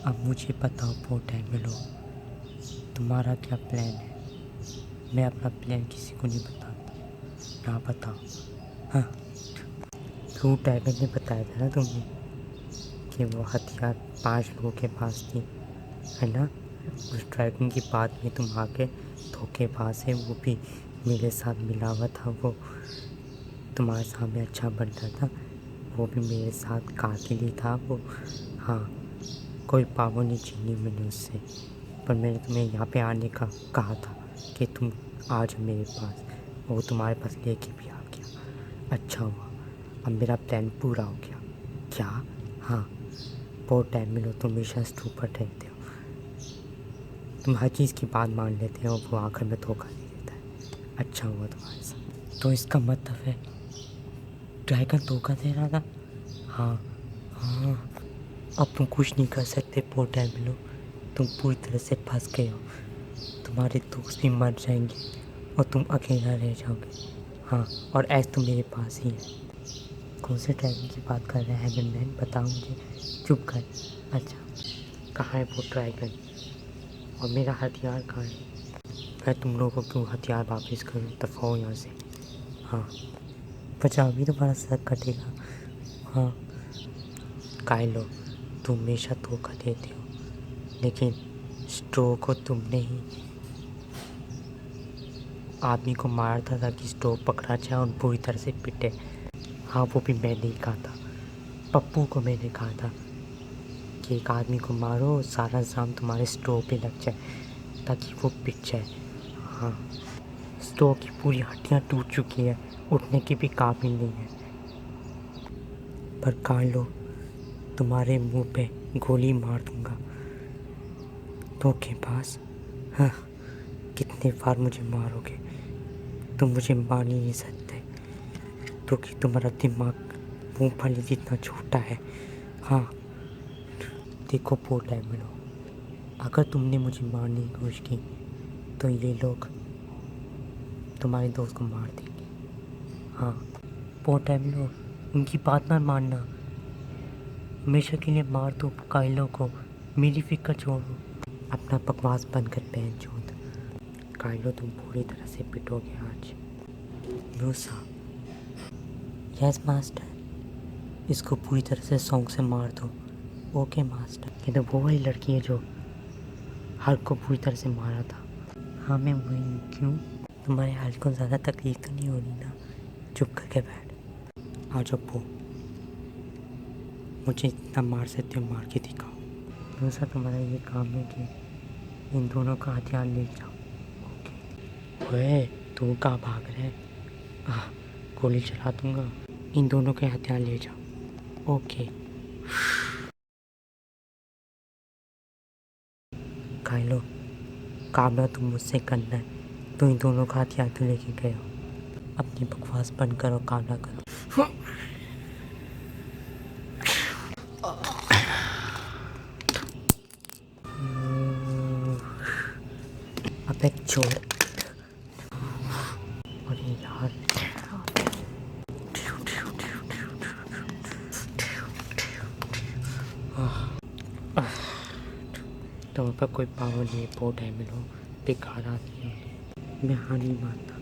अब मुझे बताओ पोर्टेबलो, तुम्हारा क्या प्लान है? मैं अपना प्लान किसी को नहीं बताता, ना बताओ। हाँ, ब्लू टाइगर ने बताया था ना तुम्हें कि वो हथियार 5 लोगों के पास थी, है ना? उस ड्रैगन की बात में तुम आके धोखेबाज है, वो भी मेरे साथ मिला हुआ था। वो तुम्हारे सामने अच्छा बनता था, वो भी मेरे साथ कातिल ही था वो। हाँ, कोई पावर नहीं छीनी मैंने उससे, पर मैंने तुम्हें यहाँ पे आने का कहा था कि तुम आ जाओ मेरे पास। वो तुम्हारे पास लेके भी आ गया। अच्छा हुआ, अब मेरा प्लान पूरा हो गया। क्या? हाँ, बहुत टाइम मिलो, तुम हमेशा स्टूपिड रहते हो। तुम हर चीज़ की बात मान लेते हो, वो आखिर में धोखा दे देता है। अच्छा हुआ तुम्हारे साथ। तो इसका मतलब है ड्रैगन धोखा दे रहा था? हाँ हाँ, अब तुम कुछ नहीं कर सकते पोर्टेबलो, तुम पूरी तरह से फंस गए हो। तुम्हारे दोस्त भी मर जाएंगे और तुम अकेला रह जाओगे। हाँ, और ऐस तो मेरे पास ही है। कौन से ड्रैगन की बात कर रहे हैं हेवन मैन, बताओ मुझे। चुप कर। अच्छा, कहाँ है वो ड्रैगन और मेरा हथियार कहाँ है? मैं तुम लोगों को हथियार वापस करूँ, दफाओ यहाँ से। हाँ, बचाओ भी तुम्हारा सर कटेगा। हाँ, कायलो, तुम हमेशा धोखा देते हो, लेकिन स्ट्रो को तुमने ही आदमी को मारा था ताकि स्टोव पकड़ा जाए और बुरी तरह से पिटे। हाँ, वो भी मैंने ही कहा था। पप्पू को मैंने कहा था कि एक आदमी को मारो, सारा इल्ज़ाम तुम्हारे स्टोव पे लग जाए ताकि वो पिट जाए। हाँ, स्टोव की पूरी हड्डियाँ टूट चुकी है, उठने की भी काबिल नहीं है। पर कार्लो, तुम्हारे मुंह पे गोली मार दूंगा। धोखेबाज। हाँ, कितने बार मुझे मारोगे? तुम मुझे मार ही नहीं सकते क्योंकि तुम्हारा दिमाग मूंगफली जितना छोटा है। हाँ, देखो पोर्टेबलो, अगर तुमने मुझे मारने की कोशिश की तो ये लोग तुम्हारे दोस्त को मार देंगे। हाँ, पोर्टेबलो, उनकी बात ना मानना, हमेशा के लिए मार दो काइलो को, मेरी फिक्र छोड़ो। अपना बकवास बंद कर पहन चोद। काइलो, तुम पूरी तरह से पिटोगे आज। मूसा। यस मास्टर, इसको पूरी तरह से सॉन्ग से मार दो। Okay master. ये तो वो वाली लड़की है जो हल्क को पूरी तरह से मारा था। हाँ, मैं वही हूँ। क्यों? तुम्हारे हल्क को ज़्यादा तकलीफ तो नहीं हो रही ना? चुप करके बैठ। आ जाओ पो, मुझे इतना मार सकते हो, मार के दिखाओ। दूसरा तुम्हारा ये काम है कि इन दोनों का हथियार ले जाओ। ओके। ओए, तू कहाँ भाग रहे? गोली चला दूंगा। इन दोनों के हथियार ले जाओ। ओके। काइलो, काम ना तुम मुझसे करना है, तो इन दोनों का हथियार तो लेके गए हो। अपनी बकवास बंद करो, काम ना करो। अब एक चोर। अरे यार, तुम पर कोई पावर नहीं, पोर्टेबलो, बेकार आदमी हो। मैं हार नहीं मानता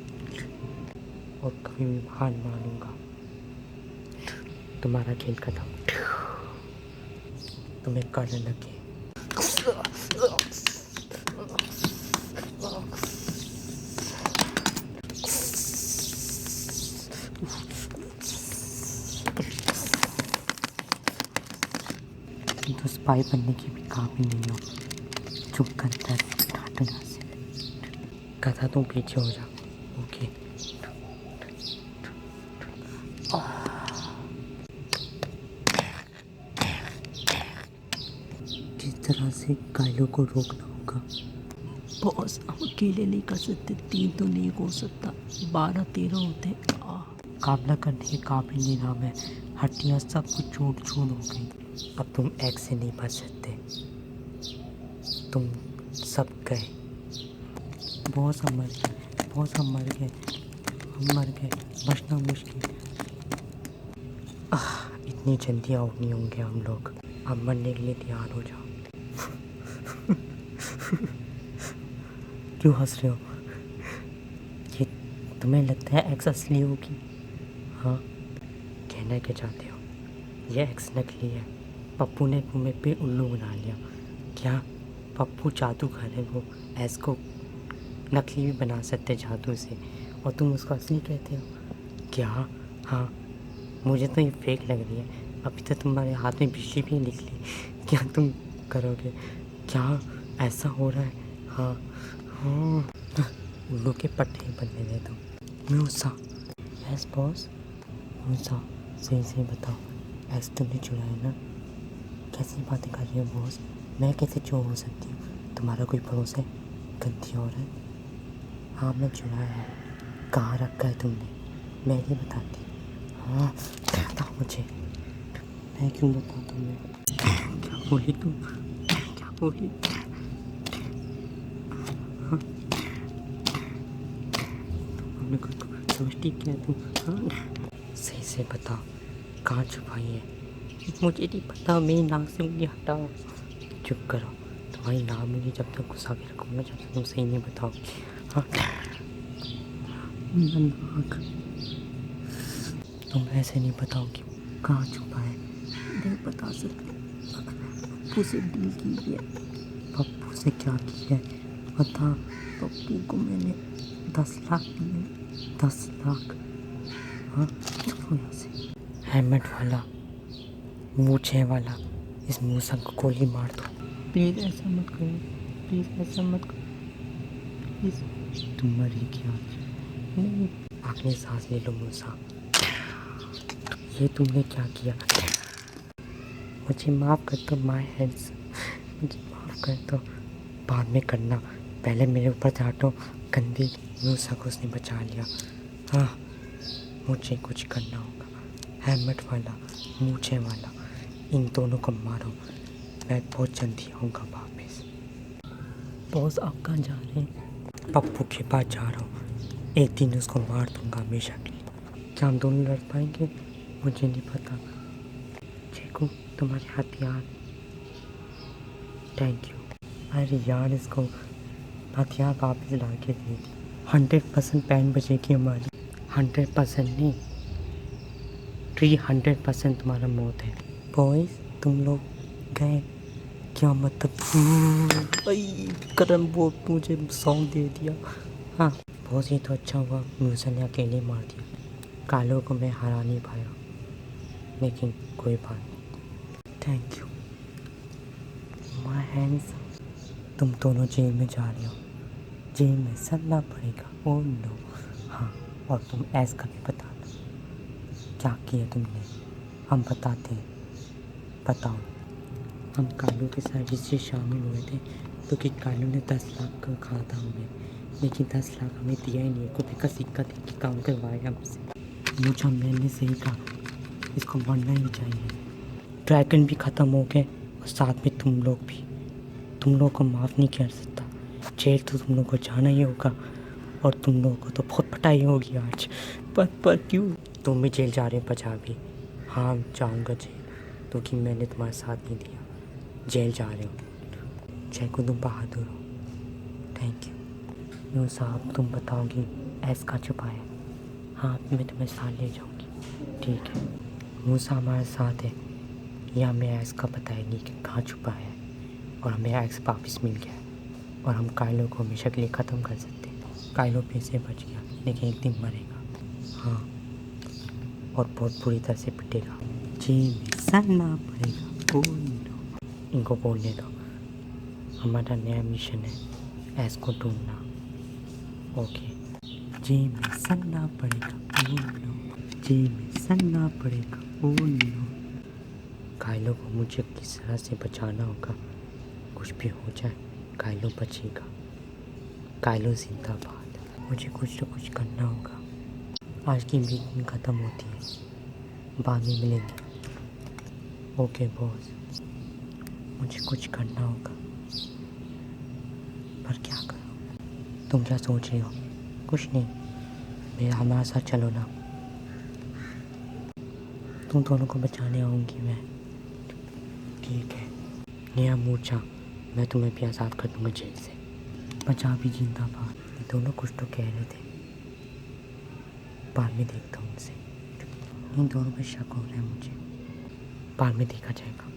और कभी भी हार मानूंगा। तुम्हारा खेल खत्म, तुम्हें करने लगे। तुम तो स्पाई बनने की भी काबिल नहीं हो। चुप कर डांटना से। कथा तुम पीछे हो जाओ। ओके। किस तरह से काइलो को रोकना होगा? बॉस, हम अकेले नहीं कर सकते, 3 तो नहीं हो सकता, 12-13 होते। काबला करने के काबिल नहीं रहा मैं, हड्डियाँ सब कुछ चूर चूर हो गई। अब तुम एक से नहीं बच सकते, तुम सब गए। बहुत सब मर गए, बहुत सब मर गए, हम मर गए, बचना मुश्किल। इतनी जल्दी आउट नहीं होंगे हम लोग। अब मरने के लिए तैयार हो जाओ। क्यों हंस रहे हो? ये तुम्हें लगता है एक्स असली होगी? हाँ, कहना क्या चाहते हो? ये एक्स नकली है। पप्पू ने तुम्हें पे उल्लू बना लिया। क्या पप्पू जादूगर है? वो एक्स को नकली भी बना सकते जादू से, और तुम उसको असली कहते हो? क्या? हाँ, मुझे तो ये फेक लग रही है। अभी तो तुम्हारे हाथ में बिजली भी निकली। क्या तुम करोगे? क्या ऐसा हो रहा है? हाँ हाँ, उल्लू के पट्टे बनने दे तुम। मूसा। Yes boss. मूसा, सही सही बताओ, ऐसा तुमने चुरा है ना? कैसी बातें कर रही हो बॉस? मैं कैसे चोर हो सकती हूँ? तुम्हारा कोई भरोसा है? गंदी औरत। हाँ, मैं चुराया है। कहाँ रखा है तुमने? मैं नहीं बताती। हाँ, बताओ मुझे। मैं क्यों बताऊँ तुम्हें? क्या बोली तुम? क्या बोली? हाँ, हमने कुछ समझती क्या तुम? हाँ, सही से बताओ, कहाँ छुपाई है? मुझे नहीं पता। मेरी नाक से उंगली हटाओ। चुप करो, तुम्हारी नाक में जब तक घुसा के रखूँगा जब तक तुम सही नहीं बताओगी। हाँ, मेरा नाक। तुम ऐसे नहीं बताओगी कहाँ छुपा है? नहीं बता सकते। पप्पू से डील की है। पप्पू से क्या की है? बता। पप्पू को मैंने 10 लाख दिए। 10 लाख? हाँ, चलो यहाँ से। हेलमेट वाला, मूछे वाला, इस मूसा को गोली मार दो। प्लीज़ ऐसा मत करो, प्लीज़ ऐसा मत करो, प्लीज़। तुम मरेगी आज। नहीं, आखिरी सांस ले लो मूसा। ये तुमने क्या किया? मुझे माफ़ कर दो माय हेल्स, मुझे माफ़ कर दो। बाद में करना, पहले मेरे ऊपर झाटो। गंदी मूसा को उसने बचा लिया। हाँ, मुझे कुछ करना होगा। हेलमेट वाला, मूछे वाला, इन दोनों को मारो। मैं बहुत जल्दी आऊँगा वापस। बॉस, आप कहाँ जा रहे हैं? पप्पू के पास जा रहा हूँ। एक दिन उसको मार दूँगा हमेशा के लिए। क्या हम दोनों लड़ पाएंगे? मुझे नहीं पता। चेकू, तुम्हारे हथियार। Thank you. अरे यार, इसको हथियार वापस ला के दे दी। 100% पैन बचेगी हमारी। 100% नहीं, 300% तुम्हारा मौत है। बॉयज़, तुम लोग गए क्या? मतलब करम वो मुझे सौंप दे दिया। हाँ, बहुत ही तो अच्छा हुआ मूसा ने अकेले मार दिया। कालों को मैं हरा नहीं पाया, लेकिन कोई बात नहीं। Thank you my hands. तुम दोनों जेल में जा रहे हो। जेल में सड़ना पड़ेगा। Oh no. हाँ, और तुम ऐस का भी बताना क्या किया तुमने। हम बताते हैं। बताओ। हम कालू के साथ इससे शामिल हुए थे क्योंकि कालू ने 10 लाख का कहा था हमें, लेकिन 10 लाख हमें दिया ही नहीं। कुत्ते का सिक्का दे के काम करवाया हमसे। मुझे मैंने सही कहा, इसको मरना ही चाहिए। ड्रैगन भी ख़त्म हो गए और साथ में तुम लोग भी। तुम लोग को माफ़ नहीं कर सकता। जेल तो तुम लोग को जाना ही होगा, और तुम लोगों को तो बहुत पिटाई होगी आज। पर क्यों? तुम भी जेल जा रहे हो पंजाबी? हाँ, जाऊँगा जेल, क्योंकि मैंने तुम्हारा साथ नहीं दिया। जेल जा रहे हो। जैको, तुम बहादुर हो। Thank you. यूँ साहब, तुम बताओगी ऐस का छुपाया? हाँ, मैं तुम्हें साथ ले जाऊँगी। ठीक है, मूसा हमारे साथ है, या हमें ऐस का बताएगी कि कहाँ छुपा है, और हमें ऐस वापस मिल गया, और हम कायलो को हमेशा के लिए ख़त्म कर सकते हैं। कायलो फिर से बच गया, लेकिन एक दिन मरेगा। हाँ, और बहुत बुरी तरह से पिटेगा। जी में सड़ना पड़ेगा। Oh no. इनको बोलने दो, हमारा नया मिशन है ऐस को ढूंढना। ओके। जी में सड़ना पड़ेगा। Oh no. जी में सड़ना पड़ेगा। Oh no. कायलो को मुझे किस तरह से बचाना होगा। कुछ भी हो जाए, कायलो बचेगा। कायलो जिंदाबाद। मुझे कुछ तो कुछ करना होगा। आज की मीटिंग ख़त्म होती है, बाद में मिलेंगे। ओके बॉस, मुझे कुछ करना होगा, पर क्या करूं? तुम क्या सोच रही हो? कुछ नहीं, मेरा हमारे साथ चलो ना। तुम दोनों को बचाने आऊँगी मैं। ठीक है। नया मूर्छा, मैं तुम्हें भी आज़ाद कर दूंगा जेल से। पंजाबी जिंदाबाद। ये दोनों कुछ तो कह रहे थे, बाद में देखता हूँ उनसे। इन दोनों पे शक हो रहा है मुझे, बाद में देखा जाएगा।